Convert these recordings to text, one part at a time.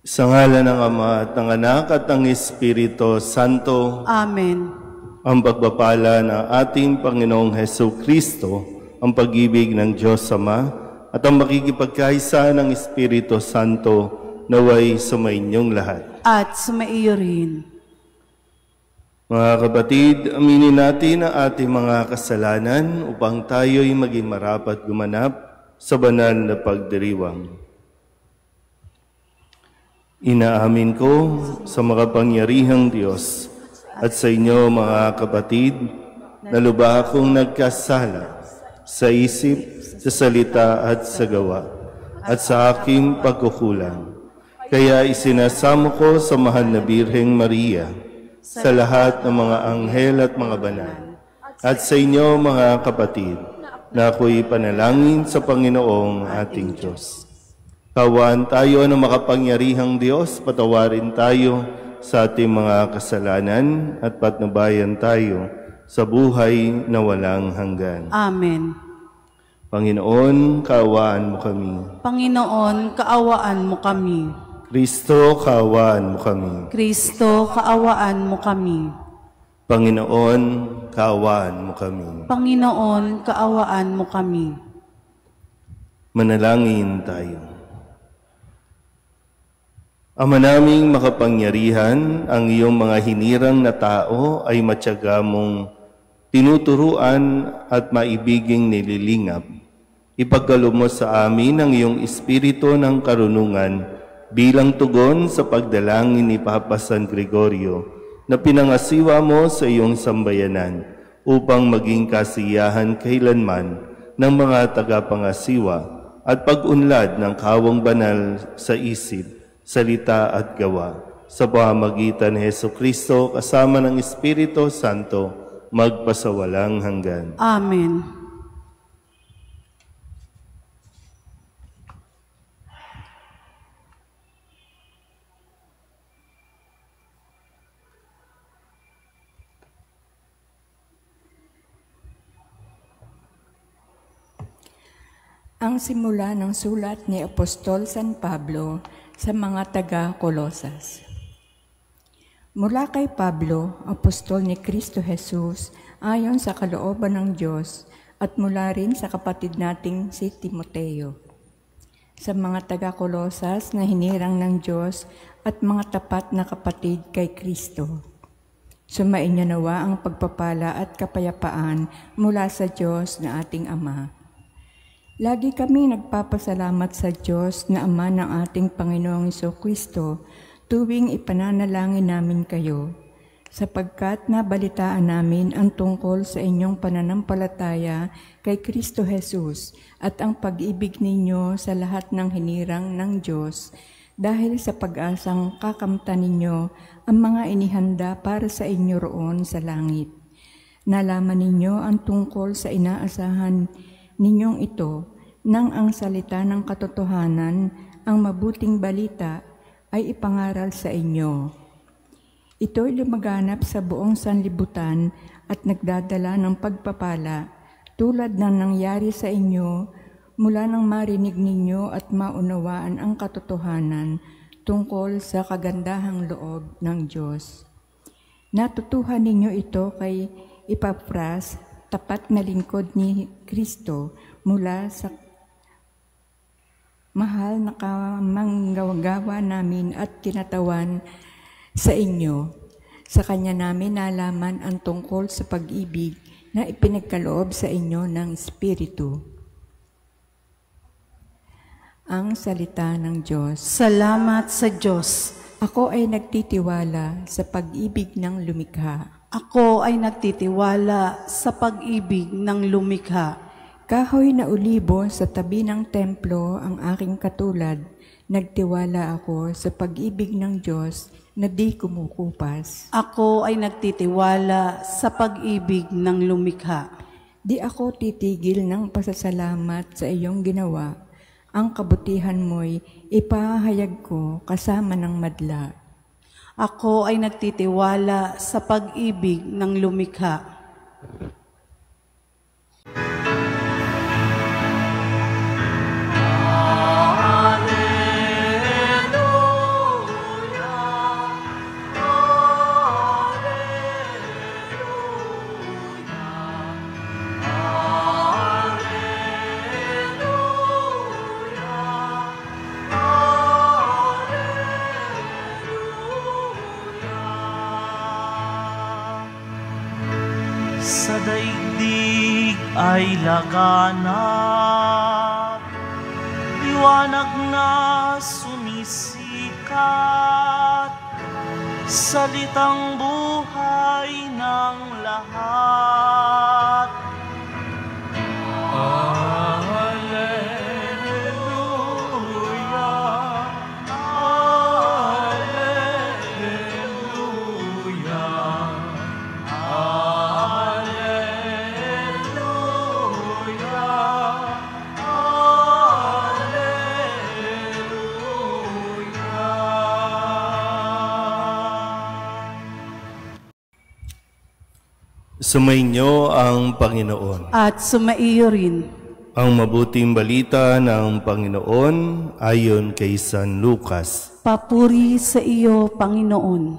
Sa ngalan ng Ama at ng Anak at ng Espiritu Santo. Amen. Ang pagpapala ng ating Panginoong Hesukristo, ang pag-ibig ng Diyos Ama, at ang makikipagkaisa ng Espiritu Santo naway sumainyong lahat. At sumaiyo rin. Mga kapatid, aminin natin ang ating mga kasalanan upang tayo'y maging marapat gumanap sa banal na pagdiriwang. Inaamin ko sa makapangyarihang Diyos at sa inyo mga kapatid na lubha akong nagkasala sa isip, sa salita at sa gawa at sa aking pagkukulang. Kaya isinasamo ko sa mahal na Birheng Maria, sa lahat ng mga anghel at mga banal, at sa inyo mga kapatid, na ako'y panalangin sa Panginoong ating Diyos. Kawan tayo ng makapangyarihang Diyos, patawarin tayo sa ating mga kasalanan at patnubayan tayo sa buhay na walang hanggan. Amen. Panginoon, kaawaan mo kami. Panginoon, kaawaan mo kami. Kristo, kaawaan mo kami. Kristo, kaawaan mo kami. Panginoon, kaawaan mo kami. Panginoon, kaawaan mo kami. Manalangin tayo. Ama naming makapangyarihan, ang iyong mga hinirang na tao ay matyaga mong tinuturuan at maibiging nililingap. Ipagkaloob mo sa amin ang iyong espiritu ng karunungan bilang tugon sa pagdalangin ni Papa San Gregorio na pinangasiwa mo sa iyong sambayanan upang maging kasiyahan kailanman ng mga tagapangasiwa at pag-unlad ng kawang banal sa isip, salita at gawa. Sa pamamagitan ni Hesukristo kasama ng Espiritu Santo, magpasawalang hanggan. Amen. Ang simula ng sulat ni Apostol San Pablo sa mga taga-Kolosas. Mula kay Pablo, apostol ni Kristo Jesus, ayon sa kalooban ng Diyos, at mula rin sa kapatid nating si Timoteo. Sa mga taga-Kolosas na hinirang ng Diyos at mga tapat na kapatid kay Kristo. Sumainyo nawa ang pagpapala at kapayapaan mula sa Diyos na ating Ama. Lagi kami nagpapasalamat sa Diyos na Ama ng ating Panginoong Jesucristo tuwing ipananalangin namin kayo, sapagkat nabalitaan namin ang tungkol sa inyong pananampalataya kay Kristo Jesus at ang pag-ibig ninyo sa lahat ng hinirang ng Diyos dahil sa pag-asang kakamtan ninyo ang mga inihanda para sa inyo roon sa langit. Nalaman ninyo ang tungkol sa inaasahan ninyong ito nang ang salita ng katotohanan, ang mabuting balita, ay ipangaral sa inyo. Ito'y lumaganap sa buong sanlibutan at nagdadala ng pagpapala tulad ng nangyari sa inyo mula nang marinig ninyo at maunawaan ang katotohanan tungkol sa kagandahang loob ng Diyos. Natutuhan ninyo ito kay Epapras, tapat na lingkod ni Kristo mula sa mahal na kamanggagawa namin at kinatawan sa inyo. Sa kanya namin nalaman ang tungkol sa pag-ibig na ipinagkaloob sa inyo ng Espiritu. Ang salita ng Diyos. Salamat sa Diyos. Ako ay nagtitiwala sa pag-ibig ng lumikha. Ako ay nagtitiwala sa pag-ibig ng lumikha. Kahoy na ulibo sa tabi ng templo ang aking katulad. Nagtiwala ako sa pag-ibig ng Diyos na di kumukupas. Ako ay nagtitiwala sa pag-ibig ng lumikha. Di ako titigil ng pasasalamat sa iyong ginawa. Ang kabutihan mo'y ipahayag ko kasama ng madla. Ako ay nagtitiwala sa pag-ibig ng lumikha. daigdig ay laganap, liwanag na sumisikat, salitang buhay ng lahat. Sumainyo ang Panginoon. At sumaiyo rin. Ang mabuting balita ng Panginoon ayon kay San Lucas. Papuri sa iyo, Panginoon.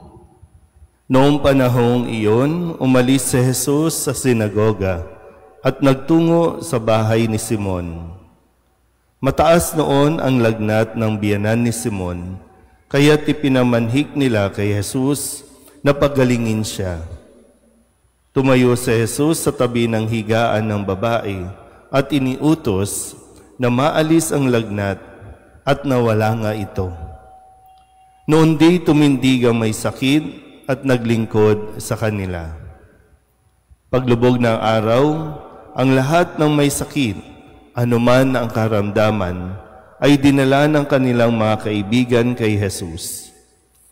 Noong panahong iyon, umalis si Jesus sa sinagoga at nagtungo sa bahay ni Simon. Mataas noon ang lagnat ng biyanan ni Simon, kaya't ipinamanhik nila kay Jesus na pagalingin siya. Tumayo si Jesus sa tabi ng higaan ng babae at iniutos na maalis ang lagnat at nawala nga ito. Noon di tumindig ang may sakit at naglingkod sa kanila. Paglubog ng araw, ang lahat ng may sakit, anuman ang karamdaman, ay dinala ng kanilang mga kaibigan kay Jesus.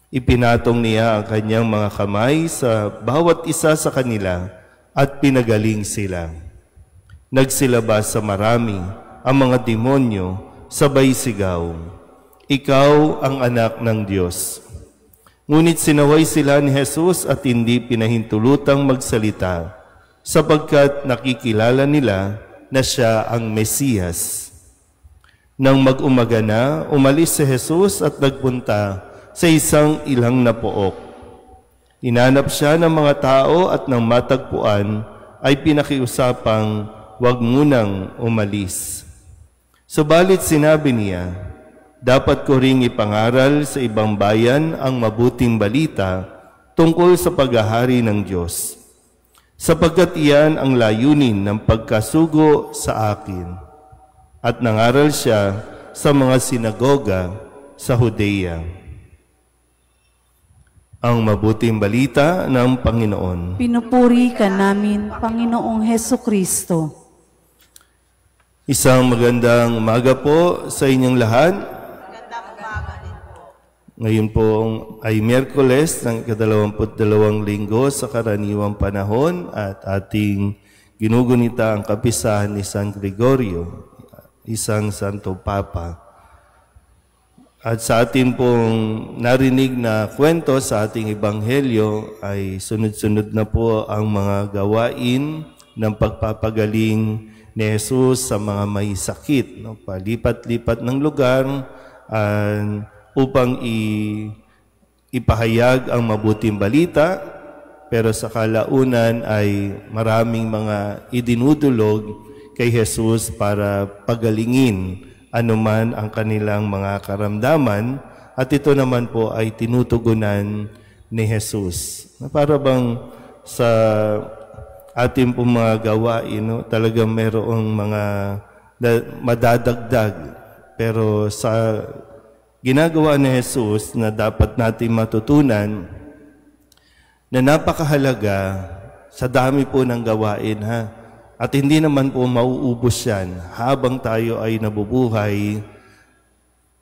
Ipinatong niya ang kanyang mga kamay sa bawat isa sa kanila at pinagaling sila. Nagsilabas sa marami ang mga demonyo, sabay sigaw, "Ikaw ang anak ng Diyos." Ngunit sinaway sila ni Jesus at hindi pinahintulutang magsalita, sapagkat nakikilala nila na siya ang Mesiyas. Nang mag-umaga na, umalis si Jesus at nagpunta sa isang ilang na pook. Hinanap siya ng mga tao at nang matagpuan ay pinakiusapang huwag munang umalis. Subalit sinabi niya, dapat ko ring ipangaral sa ibang bayan ang mabuting balita tungkol sa paghahari ng Diyos, sapagkat iyan ang layunin ng pagkasugo sa akin. At nangaral siya sa mga sinagoga sa Judea. Ang mabuting balita ng Panginoon. Pinupuri ka namin, Panginoong Hesukristo. Isang magandang umaga po sa inyong lahat. Ngayon po ay Miyerkules ng 22 linggo sa karaniwang panahon at ating ginugunita ang kapisahan ni San Gregorio, isang Santo Papa. At sa atin pong narinig na kwento sa ating ebanghelyo ay sunod-sunod na po ang mga gawain ng pagpapagaling ni Jesus sa mga may sakit. No? Palipat-lipat ng lugar upang ipahayag ang mabuting balita, pero sa kalaunan ay maraming mga idinudulog kay Jesus para pagalingin anuman ang kanilang mga karamdaman, at ito naman po ay tinutugunan ni Jesus. Para bang sa ating pong mga gawain, no, talagang mayroong mga madadagdag, pero sa ginagawa ni Jesus na dapat natin matutunan na napakahalaga sa dami po ng gawain, ha? At hindi naman po mauubos yan. Habang tayo ay nabubuhay,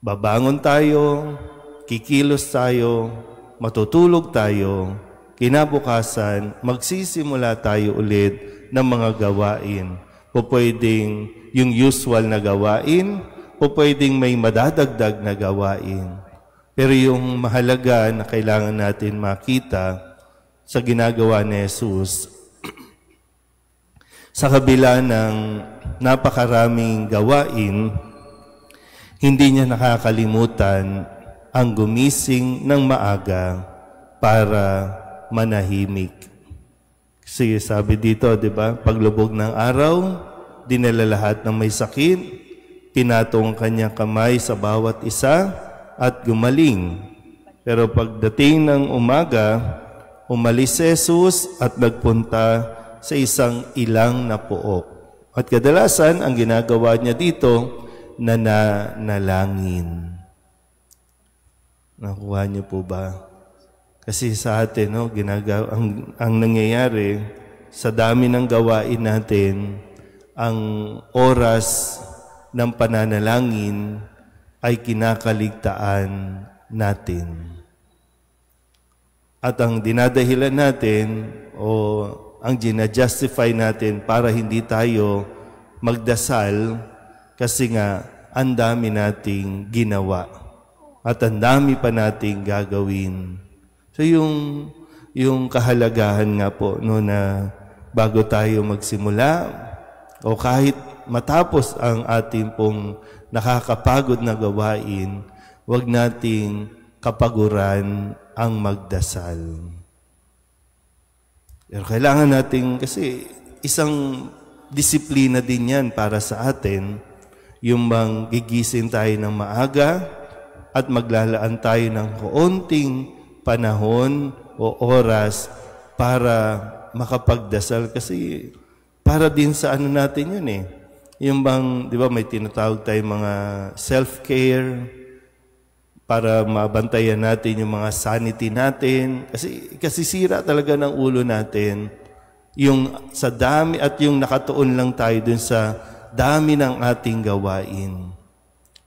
babangon tayo, kikilos tayo, matutulog tayo, kinabukasan, magsisimula tayo ulit ng mga gawain. Pwedeng yung usual na gawain, pwedeng may madadagdag na gawain. Pero yung mahalaga na kailangan natin makita sa ginagawa ni Jesus, sa kabila ng napakaraming gawain, hindi niya nakakalimutan ang gumising ng maaga para manahimik. Kasi sabi dito, di ba, paglubog ng araw, dinala lahat ng may sakit, pinatong kanyang kamay sa bawat isa at gumaling. Pero pagdating ng umaga, umalis si Jesus at nagpunta sa isang ilang na pook. At kadalasan, ang ginagawa niya dito, nananalangin. Nakuha niyo po ba? Kasi sa atin, no, ang nangyayari, sa dami ng gawain natin, ang oras ng pananalangin ay kinakaligtaan natin. At ang dinadahilan natin o ang ginajustify natin para hindi tayo magdasal kasi nga ang dami nating ginawa at ang dami pa nating gagawin. So yung kahalagahan nga po no, na bago tayo magsimula o kahit matapos ang ating pong nakakapagod na gawain, huwag nating kapaguran ang magdasal. Pero kailangan natin, kasi isang disiplina din yan para sa atin, yung gigising tayo ng maaga at maglalaan tayo ng kaunting panahon o oras para makapagdasal. Kasi para din sa ano natin yun eh. Yung di ba may tinatawag tayong mga self-care, para mabantayan natin yung mga sanity natin. Kasi sira talaga ng ulo natin. Yung sa dami at yung nakatuon lang tayo dun sa dami ng ating gawain.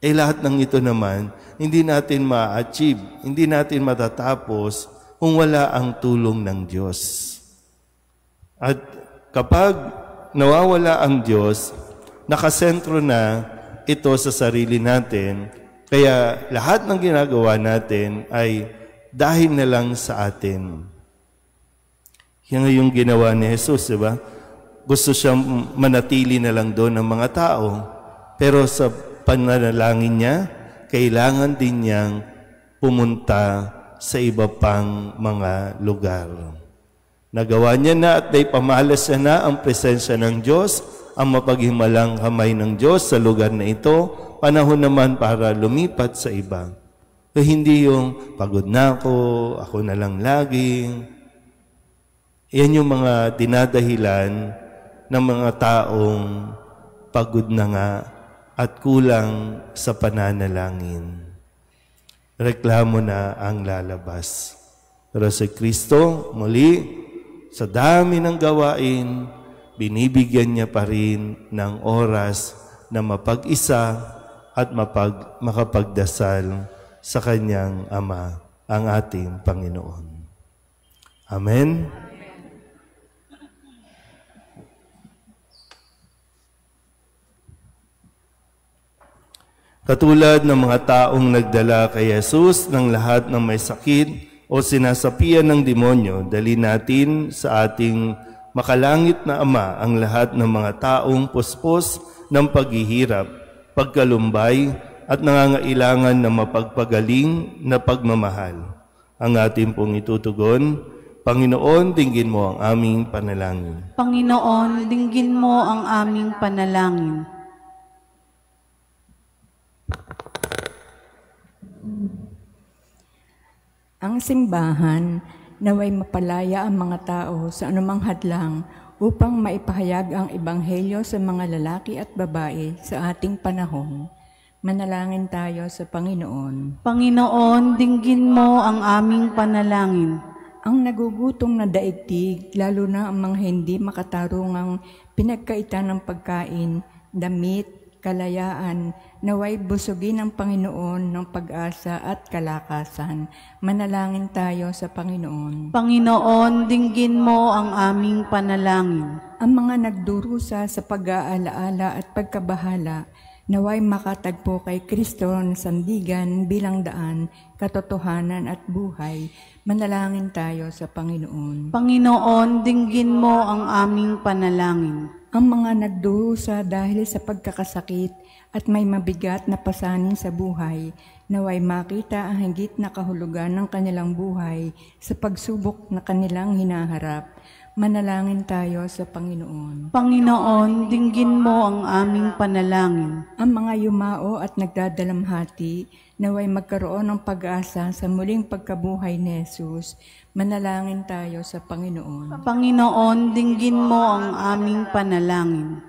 Lahat ng ito naman, hindi natin ma-achieve, hindi natin matatapos kung wala ang tulong ng Diyos. At kapag nawawala ang Diyos, nakasentro na ito sa sarili natin. Kaya lahat ng ginagawa natin ay dahil na lang sa atin. Yan yung ginawa ni Jesus, di ba? Gusto siyang manatili na lang doon ng mga tao. Pero sa pananalangin niya, kailangan din niyang pumunta sa iba pang mga lugar. Nagawa niya na at naipamalas niya na ang presensya ng Diyos, ang mapaghimalang kamay ng Diyos sa lugar na ito. Panahon naman para lumipat sa iba. So, hindi yung pagod na ako na lang laging. Yan yung mga dinadahilan ng mga taong pagod na nga at kulang sa pananalangin. Reklamo na ang lalabas. Pero si Kristo, muli, sa dami ng gawain, binibigyan niya pa rin ng oras na mapag-isa at makapagdasal sa Kanyang Ama, ang ating Panginoon. Amen? Katulad ng mga taong nagdala kay Jesus ng lahat ng may sakit o sinasapian ng demonyo, dali natin sa ating makalangit na Ama ang lahat ng mga taong puspos ng paghihirap, pagkalumbay at nangangailangan ng mapagpagaling na pagmamahal. Ang ating pong itutugon, Panginoon, dinggin mo ang aming panalangin. Panginoon, dinggin mo ang aming panalangin. Ang simbahan naway mapalaya ang mga tao sa anumang hadlang upang maipahayag ang ebanghelyo sa mga lalaki at babae sa ating panahon. Manalangin tayo sa Panginoon. Panginoon, dinggin mo ang aming panalangin. Ang nagugutom na daigdig, lalo na ang mga hindi makatarungang pinagkaitan ng pagkain, damit, kalayaan, naway busugin ng Panginoon ng pag-asa at kalakasan. Manalangin tayo sa Panginoon. Panginoon, dinggin mo ang aming panalangin. Ang mga nagdurusa sa pag-aalaala at pagkabahala, naway makatagpo kay Kristo na sandigan bilang daan, katotohanan at buhay. Manalangin tayo sa Panginoon. Panginoon, dinggin mo ang aming panalangin. Ang mga nagdurusa dahil sa pagkakasakit at may mabigat na pasanin sa buhay, naway makita ang higit na kahulugan ng kanilang buhay sa pagsubok na kanilang hinaharap. Manalangin tayo sa Panginoon. Panginoon, dinggin mo ang aming panalangin. Ang mga yumao at nagdadalamhati, naway magkaroon ng pag-asa sa muling pagkabuhay ni Jesus. Manalangin tayo sa Panginoon. Panginoon, dinggin mo ang aming panalangin.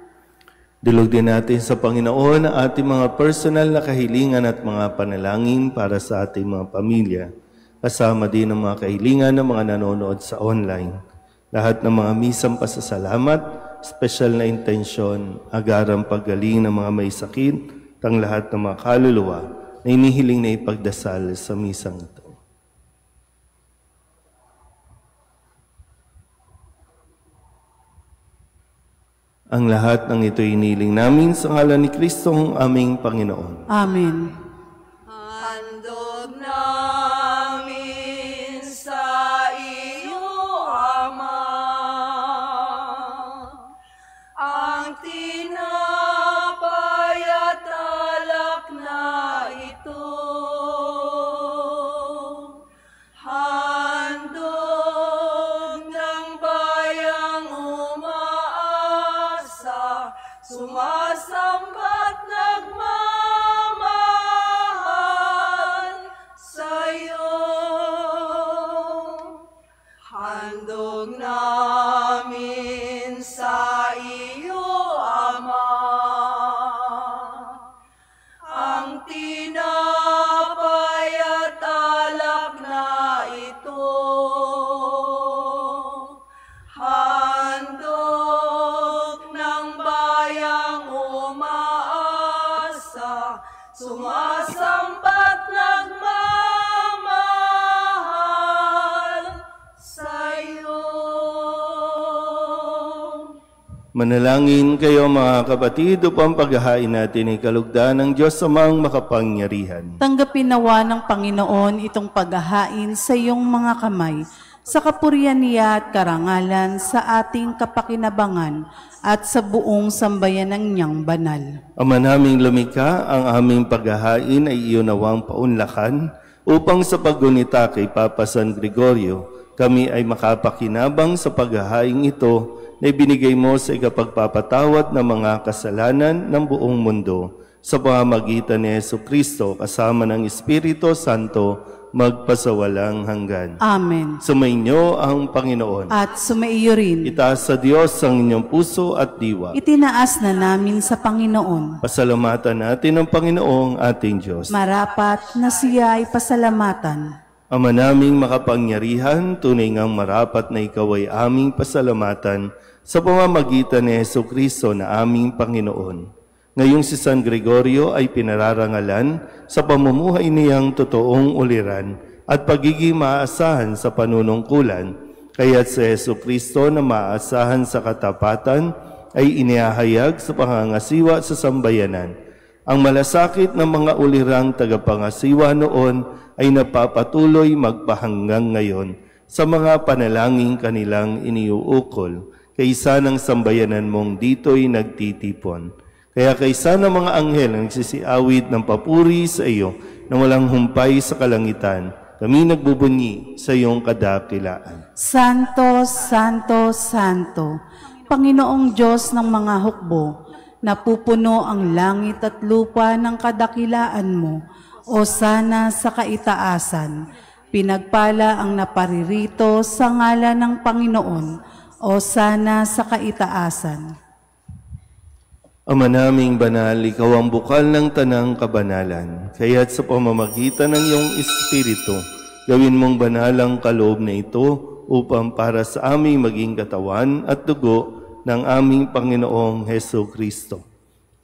Dilog din natin sa Panginoon ang ating mga personal na kahilingan at mga panalangin para sa ating mga pamilya. Kasama din ang mga kahilingan ng mga nanonood sa online. Lahat ng mga misang pasasalamat, special na intensyon, agarang paggaling ng mga may sakit, ang lahat ng mga kaluluwa na inihiling na ipagdasal sa misang ito. Ang lahat ng ito inihiling namin sa ngalan ni Kristong aming Panginoon. Amen. Handog namin sa iyo, Ama, ang tinapay at alak na ito. Handog ng bayang umaasa, sumasamba't nagmamahal sa'yo. Handog namin sa iyo, Ama, ang tinapay at alak na ito. Handog ng bayang umaasa, sumasamba't nagmamahal sa'yo. Manalangin kayo mga kapatid upang paghahain natin ay kalugdan ng Diyos amang makapangyarihan. Tanggapin nawa ng Panginoon itong paghahain sa iyong mga kamay, sa kapurihan niya at karangalan sa ating kapakinabangan at sa buong sambayanan niyang banal. Ama naming lumikha, ang aming paghahain ay iyo nawang paunlakan upang sa paggunita kay Papa San Gregorio, kami ay makapakinabang sa paghahain ito na ibinigay mo sa ikapagpapatawad ng mga kasalanan ng buong mundo sa pamamagitan ni Jesucristo kasama ng Espiritu Santo magpasawalang hanggan. Amen. Sumainyo ang Panginoon. At sumaiyo rin. Itaas sa Diyos ang inyong puso at diwa. Itinaas na namin sa Panginoon. Pasalamatan natin ang Panginoong ating Diyos. Marapat na siya ay pasalamatan. Ama naming makapangyarihan, tunay ngang marapat na ikaw ay aming pasalamatan sa pamamagitan ni Jesucristo na aming Panginoon. Ngayong si San Gregorio ay pinararangalan sa pamumuhay niyang totoong uliran at pagiging maaasahan sa panunungkulan, kaya't si Jesucristo na maaasahan sa katapatan ay inihahayag sa pangangasiwa sa sambayanan. Ang malasakit ng mga ulirang tagapangasiwa noon ay napapatuloy magpahanggang ngayon sa mga panalangin kanilang iniuukol, kaysa ng sambayanan mong dito'y nagtitipon. Kaya kaysa ng mga anghel ang nagsisiawit ng papuri sa iyo na walang humpay sa kalangitan, kami nagbubunyi sa iyong kadakilaan. Santo, Santo, Santo, Panginoong Diyos ng mga hukbo, napupuno ang langit at lupa ng kadakilaan mo, o sana sa kaitaasan. Pinagpala ang naparirito sa ngalan ng Panginoon, o sana sa kaitaasan. Ama naming banal, ikaw ang bukal ng tanang kabanalan. Kaya't sa pamamagitan ng iyong Espiritu, gawin mong banal ang kaloob na ito upang para sa aming maging katawan at dugo ng aming Panginoong Jesucristo.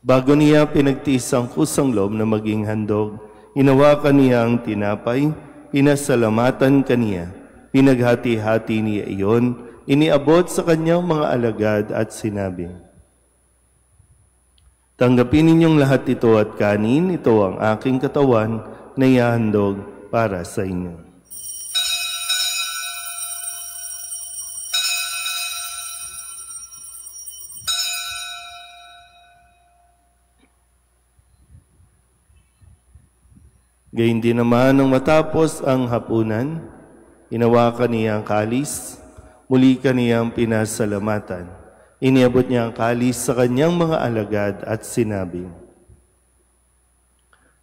Bago niya pinagtiis ang kusang loob na maging handog, hinawakan niya ang tinapay, pinasalamatan kaniya, pinaghati-hati niya iyon, iniabot sa kanyang mga alagad at sinabi, tanggapin ninyong lahat ito at kanin, ito ang aking katawan na ihahandog para sa inyo. Gayun din naman nang matapos ang hapunan, hinawakan niya ang kalis, Muli kaniyang pinasalamatan. Iniabot niya ang kalis sa kanyang mga alagad at sinabi,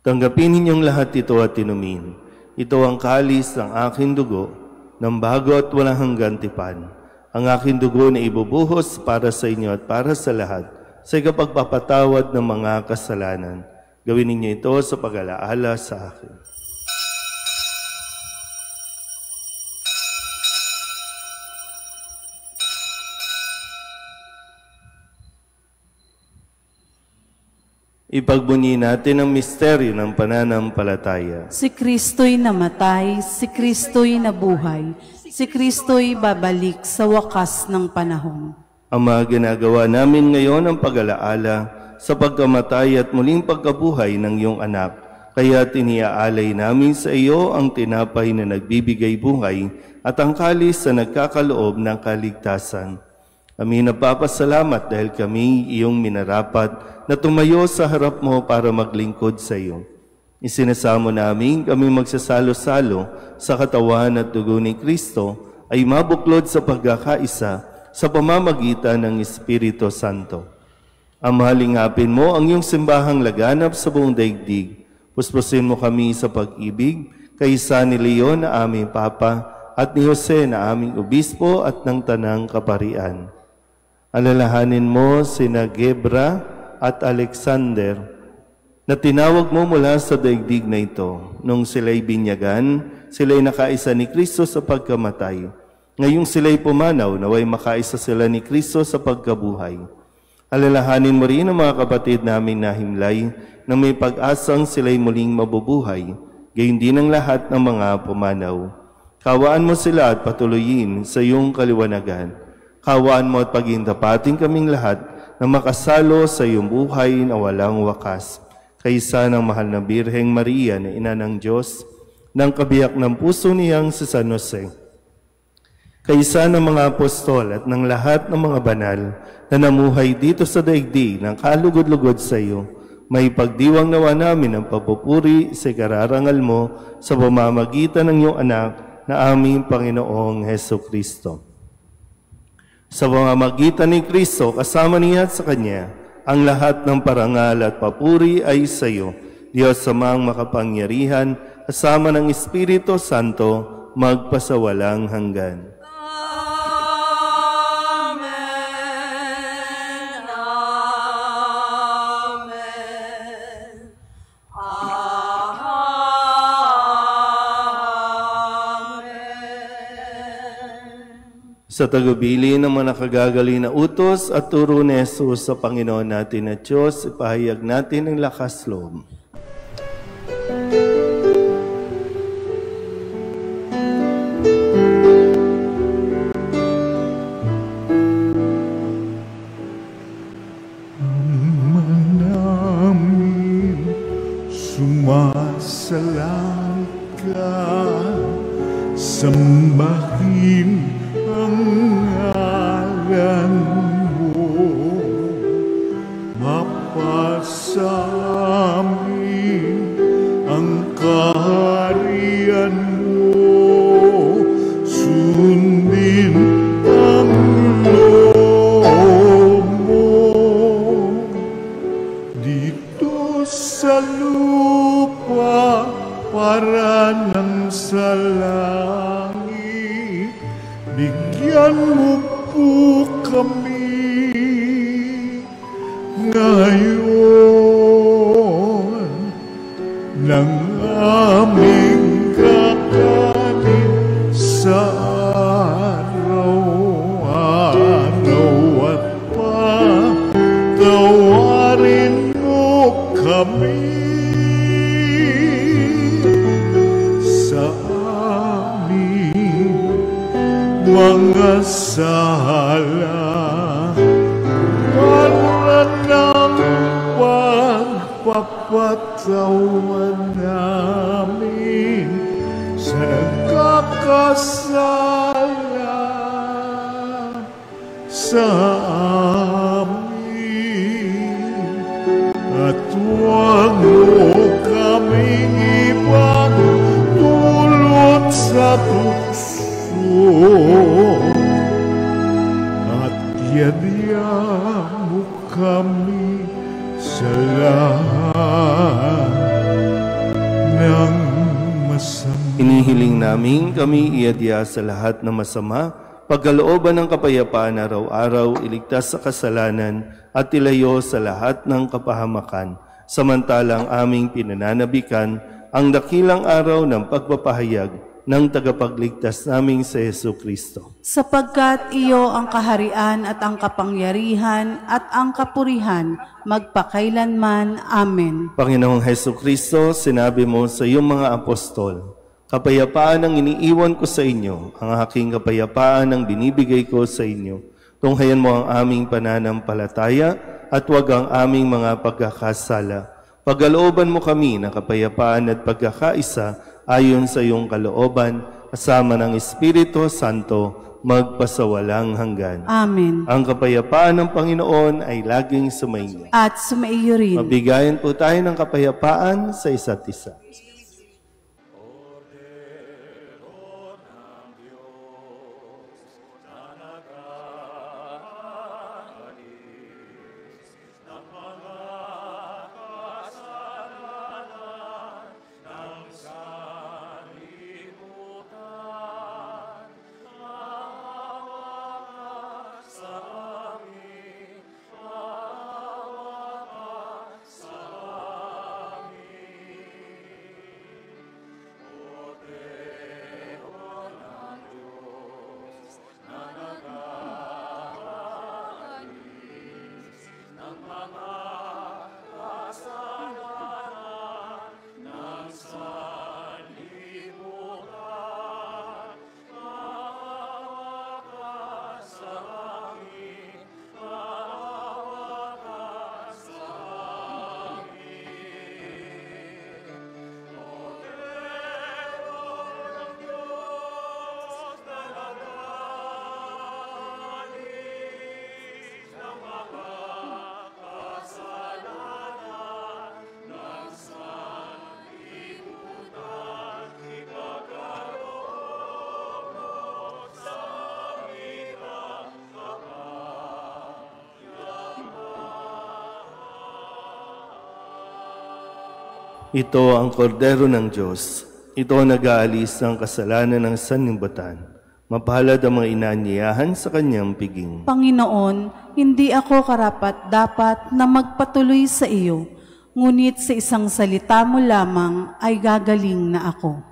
"Tanggapin ninyong lahat ito at inumin. Ito ang kalis ng aking dugo, ng bago at walang hanggang tipan. Ang aking dugo na ibubuhos para sa inyo at para sa lahat, sa ikapagpapatawad ng mga kasalanan. Gawin ninyo ito sa pag-alaala sa akin." Ipagbunyi natin ang misteryo ng pananampalataya. Si Kristo'y namatay, si Kristo'y nabuhay, si Kristo'y babalik sa wakas ng panahon. Ama, ginagawa namin ngayon ang pag-alaala sa pagkamatay at muling pagkabuhay ng iyong anak. Kaya tiniaalay namin sa iyo ang tinapay na nagbibigay buhay at ang kalis na nagkakaloob ng kaligtasan. Kami napapasalamat dahil kami iyong minarapat na tumayo sa harap mo para maglingkod sa iyo. Isinasamo namin kami magsasalo-salo sa katawan at dugo ni Kristo ay mabuklod sa pagkakaisa sa pamamagitan ng Espiritu Santo. Halingapin mo ang iyong simbahang laganap sa buong daigdig. Puspusin mo kami sa pag-ibig kaysa ni Leon na aming Papa at ni Jose na aming Obispo at ng Tanang Kaparian. Alalahanin mo sina Gebra at Alexander na tinawag mo mula sa daigdig na ito. Nung sila'y binyagan, sila'y nakaisa ni Kristo sa pagkamatay. Ngayong sila'y pumanaw, naway makaisa sila ni Kristo sa pagkabuhay. Alalahanin mo rin ang mga kapatid naming nahimlay na may pag-asang sila'y muling mabubuhay, gayon din ang lahat ng mga pumanaw. Kawaan mo sila at patuloyin sa iyong kaliwanagan. Kawaan mo at pagintapating kaming lahat na makasalo sa iyong buhay na walang wakas. Kaysa ng mahal na Birheng Maria na Ina ng Diyos, ng kabiyak ng puso niyang si San Jose, kaysa ng mga apostol at ng lahat ng mga banal na namuhay dito sa daigdig ng kalugod-lugod sa iyo, may pagdiwang nawa namin ang papupuri sa kararangal mo sa pamamagitan ng iyong anak na aming Panginoong Hesukristo. Sa pamamagitan ni Kristo, kasama niya at sa Kanya, ang lahat ng parangal at papuri ay sa iyo, Diyos Amang makapangyarihan, kasama ng Espiritu Santo, magpasawalang hanggan. Sa tagubili ng mga nakagagali na utos at turo ni Jesus sa Panginoon natin at Diyos, ipahayag natin ang lakas loob. Ama namin, sumasalang ka, sambahin ang ngalan mo, mapasamin ang kaharian mo, sundin ang loob mo, dito sa lupa para nang sa langit. Bigyan mo po kami ngayon ng aming kakanin sa araw-araw at patawarin mo kami sa mga sala para ng pagpapatawan namin sa nagkakasala sa amin, at huwag mo kaming ipagdulot sa tukso Hinihiling namin kami iadya sa lahat ng masama, pagkalooban ng kapayapaan araw-araw, iligtas sa kasalanan at ilayo sa lahat ng kapahamakan. Samantalang aming pinananabikan ang dakilang araw ng pagpapahayag ng tagapagligtas naming sa Jesucristo. Sapagkat iyo ang kaharian at ang kapangyarihan at ang kapurihan magpakailanman. Amen. Panginoong Jesucristo, sinabi mo sa iyong mga apostol, kapayapaan ang iniiwan ko sa inyo, ang aking kapayapaan ang binibigay ko sa inyo. Tunghayan mo ang aming pananampalataya at huwag ang aming mga pagkakasala. Pagkalooban mo kami ng kapayapaan at pagkakaisa ayon sa iyong kalooban, kasama ng Espiritu Santo, magpasawalang hanggan. Amen. Ang kapayapaan ng Panginoon ay laging sumainyo. At sumaiyo rin. Mabigayan po tayo ng kapayapaan sa isa't isa. Ito ang kordero ng Diyos. Ito ang nag-aalis ng kasalanan ng sanlibutan. Mapalad ang mga inaanyayahan sa kanyang piging. Panginoon, hindi ako karapat-dapat na magpatuloy sa iyo, ngunit sa isang salita mo lamang ay gagaling na ako.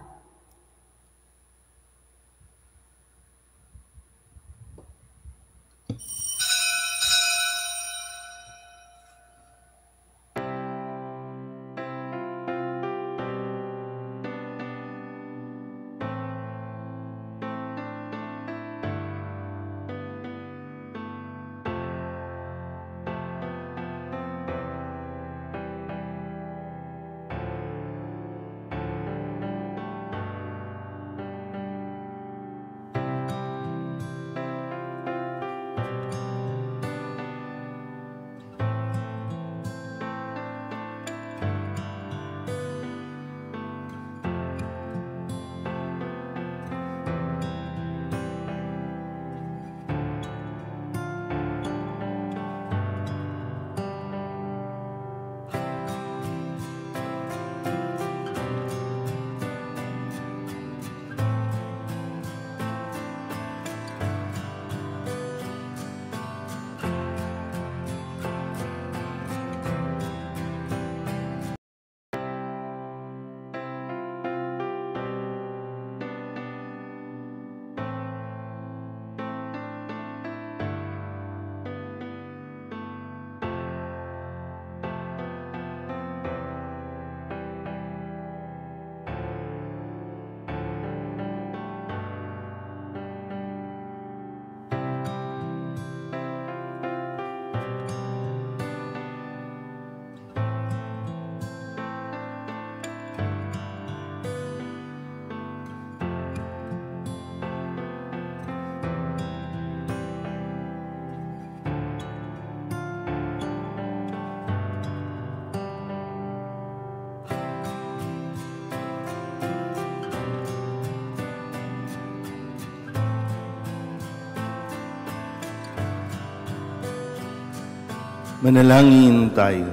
Manalangin tayo.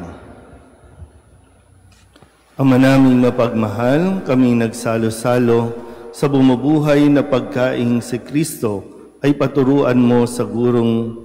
Ama naming mapagmahal, kami nagsalo-salo sa bumubuhay na pagkaing si Kristo ay paturuan mo sa gurong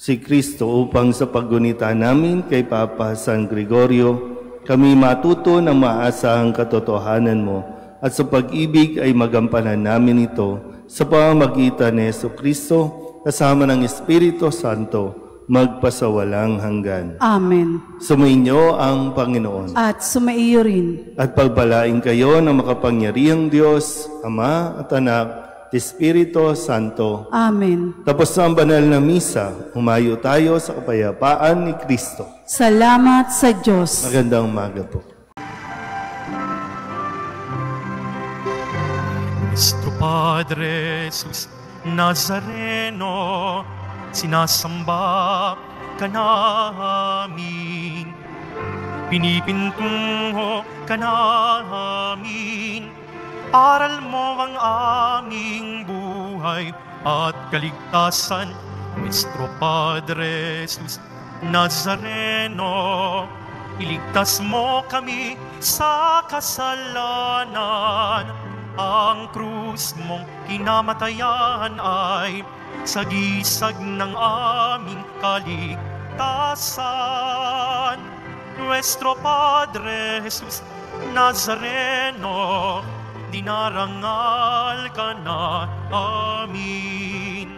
si Kristo upang sa paggunita namin kay Papa San Gregorio, kami matuto ng maasahang katotohanan mo at sa pag-ibig ay magampanan namin ito sa pamamagitan ni Jesucristo kasama ng Espiritu Santo magpasawalang hanggan. Amen. Sumainyo ang Panginoon. At sumaiyo rin. At pagpalain kayo ng makapangyarihang Diyos, Ama at Anak, Espiritu Santo. Amen. Tapos na ang banal na misa, humayo tayo sa kapayapaan ni Kristo. Salamat sa Diyos. Magandang umaga po. Nuestro Padre Jesus Nazareno, sinasamba ka namin, pinipintungo ka namin, aral mo ang aming buhay at kaligtasan. Nuestro Padre Jesus Nazareno, iligtas mo kami sa kasalanan. Ang krus mong kinamatayan ay sagisag ng aming kaligtasan. Nuestro Padre Jesus Nazareno, dinarangal ka na amin.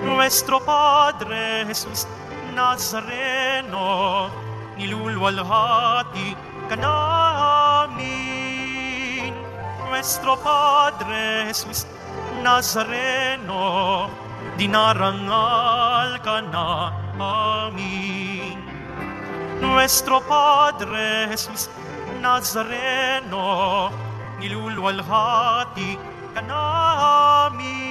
Nuestro Padre Jesus Nazareno, nilulwalhati ka na amin. Nuestro Padre Jesus Nazareno, dinarangal ka na amin. Nuestro Padre Jesus Nazareno, nilulwalhati ka na amin.